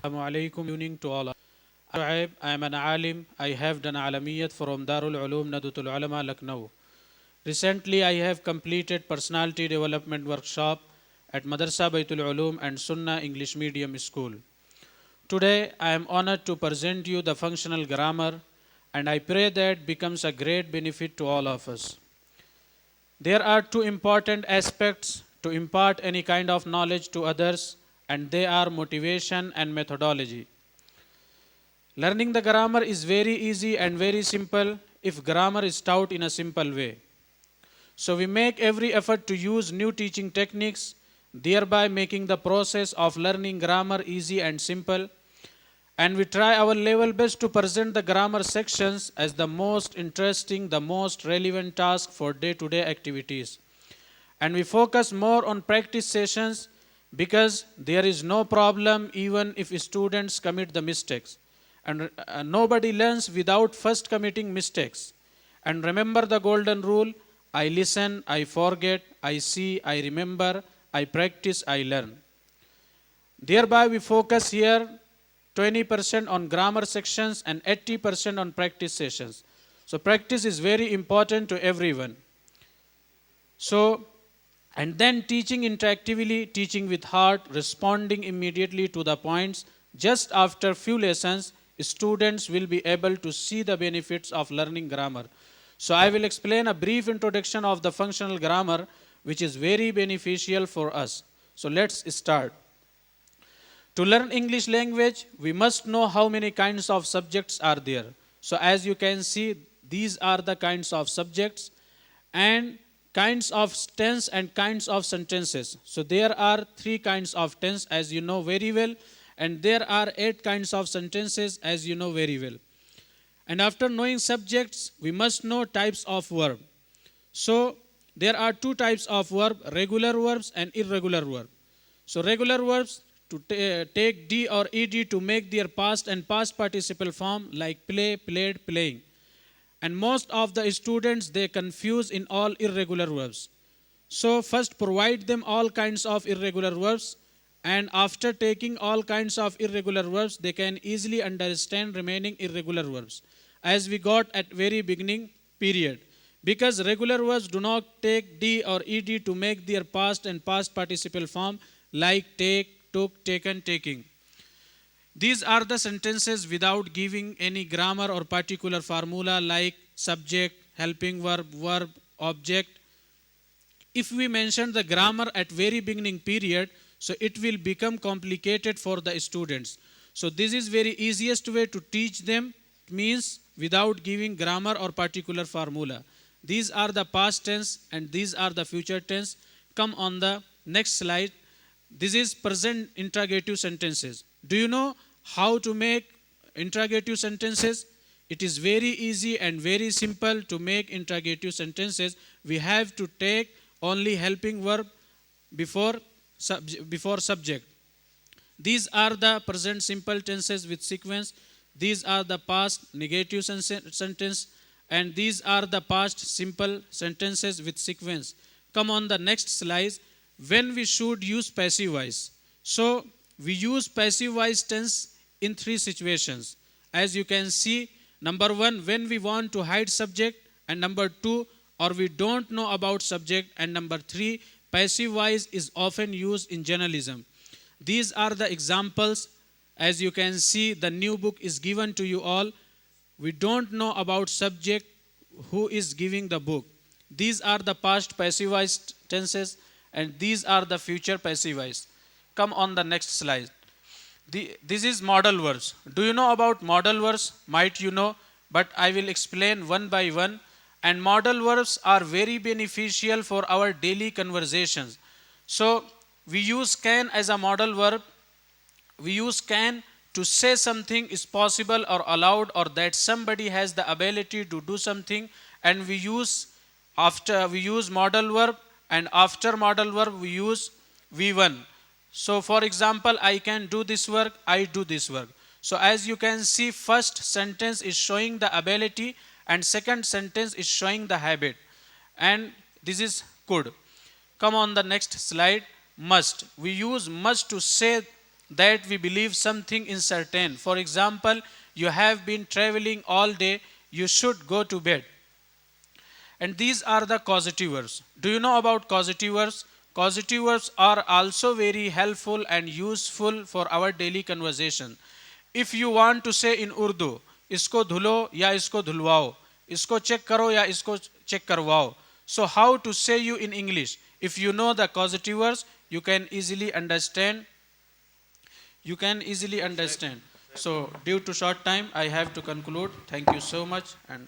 Assalamu alaikum, evening to all. I am an alim. I have done alamiyat from Darul Uloom Nadutul Ulama Lucknow. Recently, I have completed personality development workshop at Madarasa Baitul Uloom and Sunnah English Medium School. Today, I am honored to present you the functional grammar, and I pray that becomes a great benefit to all of us. There are two important aspects to impart any kind of knowledge to others, and they are motivation and methodology. Learning the grammar is very easy and very simple if grammar is taught in a simple way. So we make every effort to use new teaching techniques, thereby making the process of learning grammar easy and simple. And we try our level best to present the grammar sections as the most interesting, the most relevant task for day-to-day activities. And we focus more on practice sessions because there is no problem even if students commit the mistakes. And nobody learns without first committing mistakes. And remember the golden rule: I listen, I forget, I see, I remember, I practice, I learn. Thereby we focus here 20% on grammar sections and 80% on practice sessions. So practice is very important to everyone. So, and then teaching interactively, teaching with heart, responding immediately to the points. Just after few lessons, students will be able to see the benefits of learning grammar. So I will explain a brief introduction of the functional grammar, which is very beneficial for us. So let's start. To learn English language, we must know how many kinds of subjects are there. So as you can see, these are the kinds of subjects and kinds of tense and kinds of sentences. So there are 3 kinds of tense, as you know very well, and there are 8 kinds of sentences, as you know very well. And after knowing subjects, we must know types of verb. So there are 2 types of verb: regular verbs and irregular verbs. So regular verbs to take D or ED to make their past and past participle form, like play, played, playing. And most of the students, they confuse in all irregular verbs. So first provide them all kinds of irregular verbs, and after taking all kinds of irregular verbs, they can easily understand remaining irregular verbs, as we got at very beginning period. Because regular verbs do not take D or ED to make their past and past participle form, like take, took, taken, taking. These are the sentences without giving any grammar or particular formula, like subject, helping verb, verb, object. If we mention the grammar at very beginning period, so it will become complicated for the students. So this is very easiest way to teach them, means without giving grammar or particular formula. These are the past tense and these are the future tense. Come on the next slide. This is present interrogative sentences. Do you know how to make interrogative sentences? It is very easy and very simple to make interrogative sentences. We have to take only helping verb before subject. These are the present simple tenses with sequence. These are the past negative sentence, and these are the past simple sentences with sequence. Come on the next slide. When we should use passive voice. So we use passive voice tense in 3 situations. As you can see, number 1, when we want to hide subject, and number 2, or we don't know about subject, and number 3, passive voice is often used in journalism. These are the examples. As you can see, the new book is given to you all. We don't know about subject, who is giving the book. These are the past passive voice tenses, and these are the future passive voice. Come on the next slide. This is modal verbs. Do you know about modal verbs? Might you know, but I will explain one by one. And modal verbs are very beneficial for our daily conversations. So we use can as a modal verb. We use can to say something is possible or allowed, or that somebody has the ability to do something, and we use modal verb, and after modal verb we use V1. So for example, I can do this work, I do this work. So as you can see, first sentence is showing the ability and second sentence is showing the habit. And this is could. Come on the next slide. Must. We use must to say that we believe something is certain. For example, you have been traveling all day, you should go to bed. And these are the causative verbs. Do you know about causative verbs? Causative verbs are also very helpful and useful for our daily conversation. If you want to say in Urdu, isko dhulo ya isko dhulwao, isko check karo ya isko check karwao. So how to say you in English? If you know the causative verbs, you can easily understand. You can easily understand. So due to short time, I have to conclude. Thank you so much. And